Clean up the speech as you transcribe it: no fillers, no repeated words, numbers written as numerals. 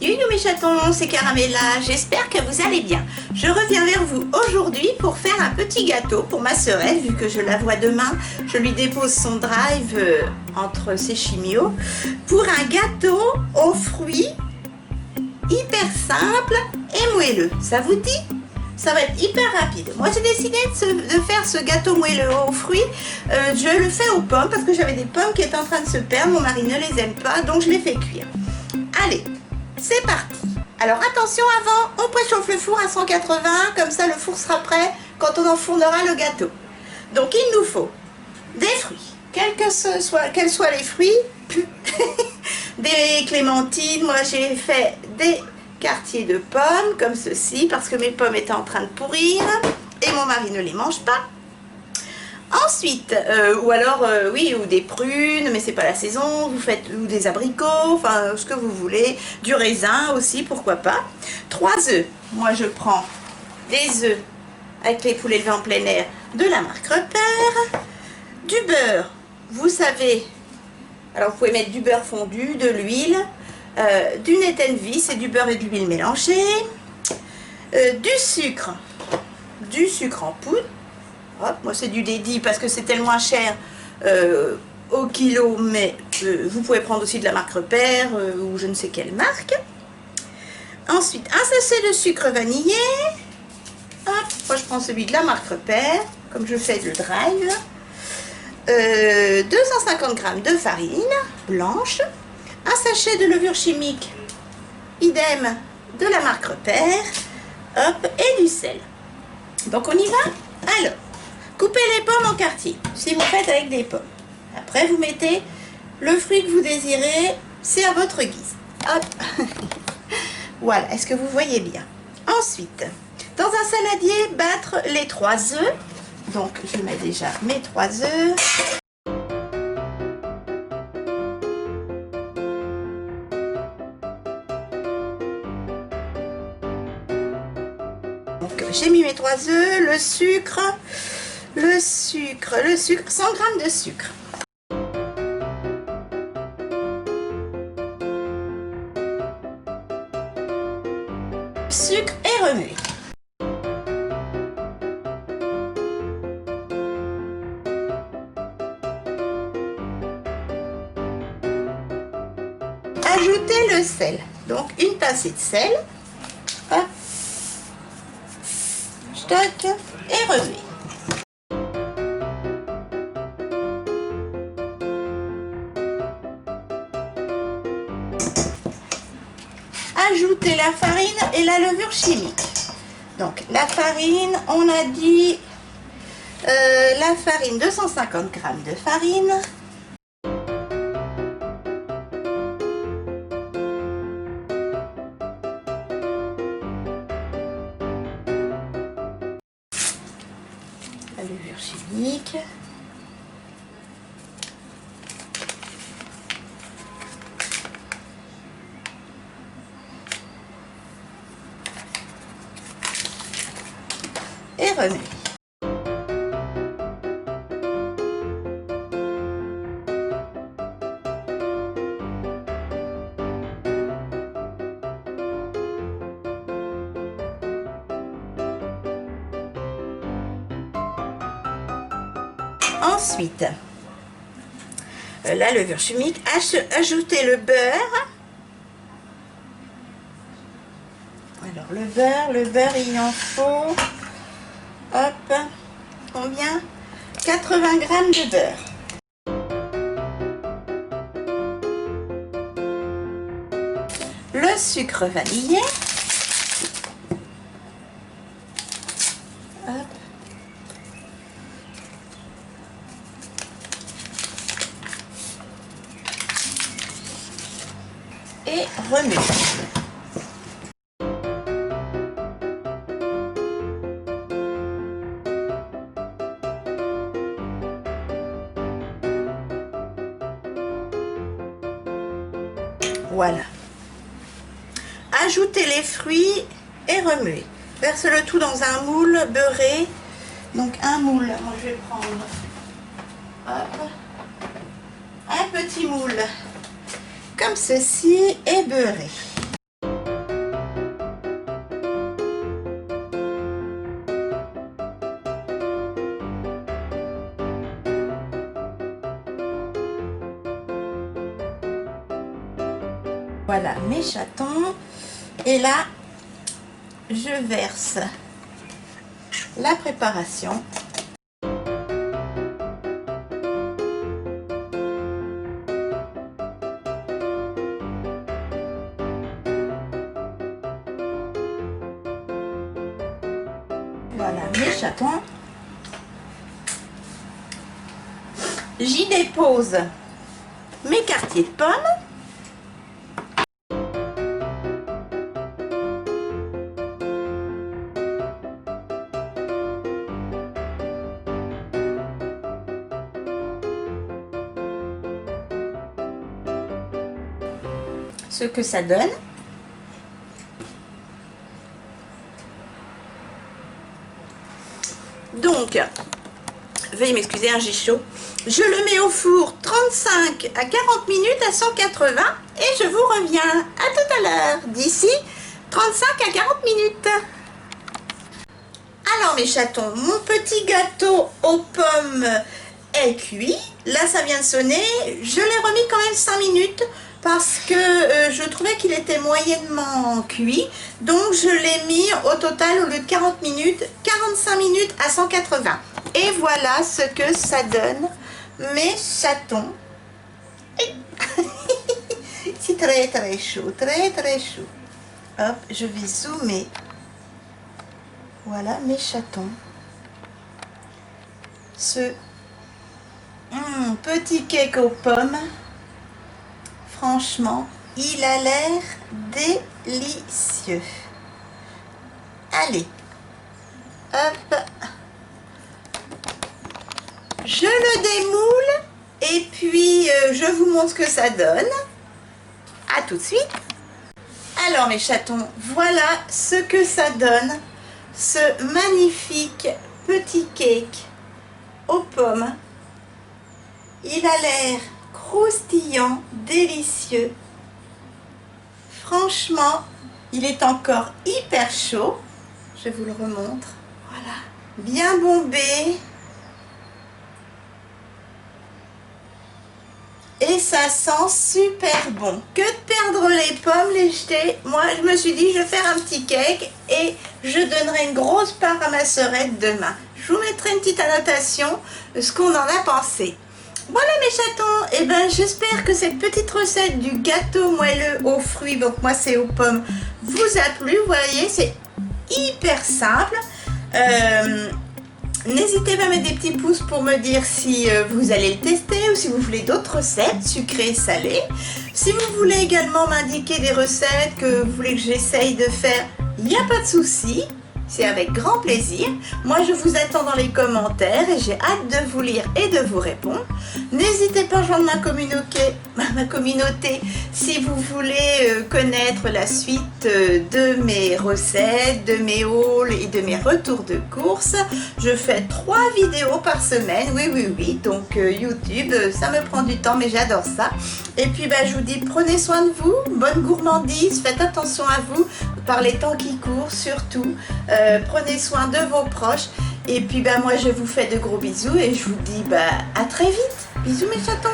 Youhou mes chatons, c'est Caramella, j'espère que vous allez bien. Je reviens vers vous aujourd'hui pour faire un petit gâteau pour ma sœurette, vu que je la vois demain. Je lui dépose son drive entre ses chimios pour un gâteau aux fruits hyper simple et moelleux. Ça vous dit? Ça va être hyper rapide. Moi j'ai décidé de faire ce gâteau moelleux aux fruits. Je le fais aux pommes parce que j'avais des pommes qui étaient en train de se perdre. Mon mari ne les aime pas, donc je les fais cuire. Allez, c'est parti. Alors attention, avant, on préchauffe le four à 180, comme ça le four sera prêt quand on enfournera le gâteau. Donc il nous faut des fruits, quels soient les fruits, des clémentines. Moi j'ai fait des quartiers de pommes comme ceci parce que mes pommes étaient en train de pourrir et mon mari ne les mange pas. Ensuite, ou alors, oui, ou des prunes, mais c'est pas la saison, vous faites, ou des abricots, enfin, ce que vous voulez, du raisin aussi, pourquoi pas. 3 œufs, moi je prends des œufs avec les poulets élevés en plein air de la marque Repère, du beurre, vous savez, alors vous pouvez mettre du beurre fondu, de l'huile, du Netenvi, c'est du beurre et de l'huile mélangée, du sucre en poudre. Hop, moi c'est du dédi parce que c'était le moins cher au kilo, mais vous pouvez prendre aussi de la marque Repère ou je ne sais quelle marque. Ensuite, un sachet de sucre vanillé. Hop, moi je prends celui de la marque Repère, comme je fais le drive. 250 g de farine blanche. Un sachet de levure chimique, idem, de la marque Repère. Hop, et du sel. Donc on y va? Alors, coupez les pommes en quartiers, si vous faites avec des pommes. Après, vous mettez le fruit que vous désirez, c'est à votre guise. Hop. Voilà, est-ce que vous voyez bien? Ensuite, dans un saladier, battre les 3 œufs. Donc, je mets déjà mes 3 œufs. Donc, j'ai mis mes 3 œufs, le sucre, 100 g de sucre. Sucre et remuer. Ajoutez le sel, donc une pincée de sel. Hop. Stock et remuer. Ajoutez la farine et la levure chimique. Donc la farine, on a dit la farine, 250 g de farine. La levure chimique. Et remuer. Ensuite, la levure chimique, ajoutez le beurre. Alors le beurre il en faut, hop, combien? 80 g de beurre. Le sucre vanillé. Hop. Et remuer. Voilà. Ajoutez les fruits et remuez. Verse le tout dans un moule beurré. Donc un moule, moi je vais prendre hop, un petit moule comme ceci et beurré. Voilà mes chatons. Et là, je verse la préparation. Voilà mes chatons. J'y dépose mes quartiers de pommes. Ce que ça donne. Donc, veuillez m'excuser, j'ai chaud. Je le mets au four 35 à 40 minutes à 180 et je vous reviens à tout à l'heure. D'ici 35 à 40 minutes. Alors mes chatons, mon petit gâteau aux pommes est cuit. Là, ça vient de sonner. Je l'ai remis quand même 5 minutes parce que je trouvais qu'il était moyennement cuit. Donc, je l'ai mis au total, au lieu de 40 minutes, 45 minutes à 180. Et voilà ce que ça donne, mes chatons. C'est très très chaud, très très chaud. Hop, je vais zoomer. Voilà mes chatons. Ce petit cake aux pommes, franchement, il a l'air délicieux. Allez, hop, je le démoule et puis je vous montre ce que ça donne. À tout de suite. Alors mes chatons, voilà ce que ça donne, ce magnifique petit cake aux pommes. Il a l'air croustillant, délicieux. Franchement, il est encore hyper chaud. Je vous le remontre. Voilà, bien bombé. Et ça sent super bon. Que de perdre les pommes, les jeter. Moi, je me suis dit, je vais faire un petit cake et je donnerai une grosse part à ma sœurette demain. Je vous mettrai une petite annotation de ce qu'on en a pensé. Voilà mes chatons, et ben j'espère que cette petite recette du gâteau moelleux aux fruits, donc moi c'est aux pommes, vous a plu. Vous voyez, c'est hyper simple. N'hésitez pas à mettre des petits pouces pour me dire si vous allez le tester ou si vous voulez d'autres recettes sucrées, salées. Si vous voulez également m'indiquer des recettes que vous voulez que j'essaye de faire, il n'y a pas de souci. C'est avec grand plaisir. Moi, je vous attends dans les commentaires et j'ai hâte de vous lire et de vous répondre. N'hésitez pas à rejoindre ma communauté si vous voulez connaître la suite de mes recettes, de mes hauls et de mes retours de course. Je fais 3 vidéos par semaine. Oui. Donc YouTube, ça me prend du temps, mais j'adore ça. Et puis, je vous dis, prenez soin de vous. Bonne gourmandise. Faites attention à vous par les temps qui courent, surtout. Prenez soin de vos proches et puis moi je vous fais de gros bisous et je vous dis à très vite. Bisous mes chatons.